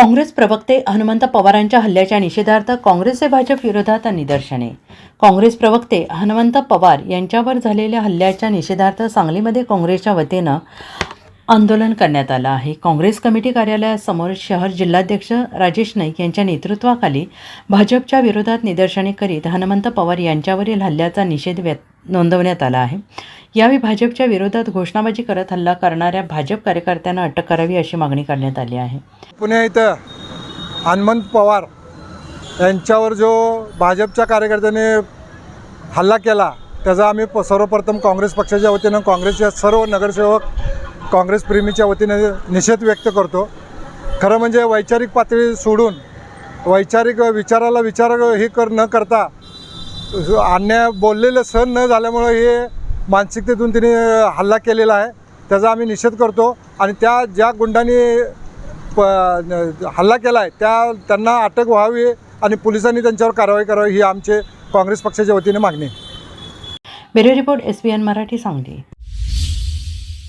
काँग्रेस प्रवक्ते हनुमंत पवारांच्या हल्ल्याच्या निषेधार्थ काँग्रेसचे भाजप विरोधात निदर्शने. काँग्रेस प्रवक्ते हनुमंत पवार यांच्यावर झालेल्या हल्ल्याच्या निषेधार्थ सांगलीमध्ये काँग्रेसच्या वतीनं आंदोलन करण्यात आलं आहे. काँग्रेस कमिटी कार्यालयासमोर शहर जिल्हाध्यक्ष राजेश नाईक यांच्या नेतृत्वाखाली भाजपच्या विरोधात निदर्शने करीत हनुमंत पवार यांच्यावरील हल्ल्याचा निषेध नोंदवण्यात आला आहे. यावेळी भाजपच्या विरोधात घोषणाबाजी करत हल्ला करणाऱ्या भाजप कार्यकर्त्यांना अटक करावी अशी मागणी करण्यात आली आहे. पुणे इथं हनुमंत पवार यांच्यावर जो भाजपच्या कार्यकर्त्यांनी हल्ला केला त्याचा आम्ही सर्वप्रथम काँग्रेस पक्षाच्या वतीनं काँग्रेसच्या सर्व नगरसेवक काँग्रेस प्रेमीच्या वतीने निषेध व्यक्त करतो. खरं म्हणजे वैचारिक पातळी सोडून वैचारिक विचाराला विचार न करता अन्याय बोललेलं सहन न झाल्यामुळं हे मानसिकतेतून तिने हल्ला केलेला आहे. त्याचा आम्ही निषेध करतो आणि त्या ज्या गुंडांनी हल्ला केला आहे त्यांना अटक व्हावी आणि पोलिसांनी त्यांच्यावर कारवाई करावी ही आमचे काँग्रेस पक्षाच्या वतीने मागणी आहे. Bureau report SBN Marathi Sangli.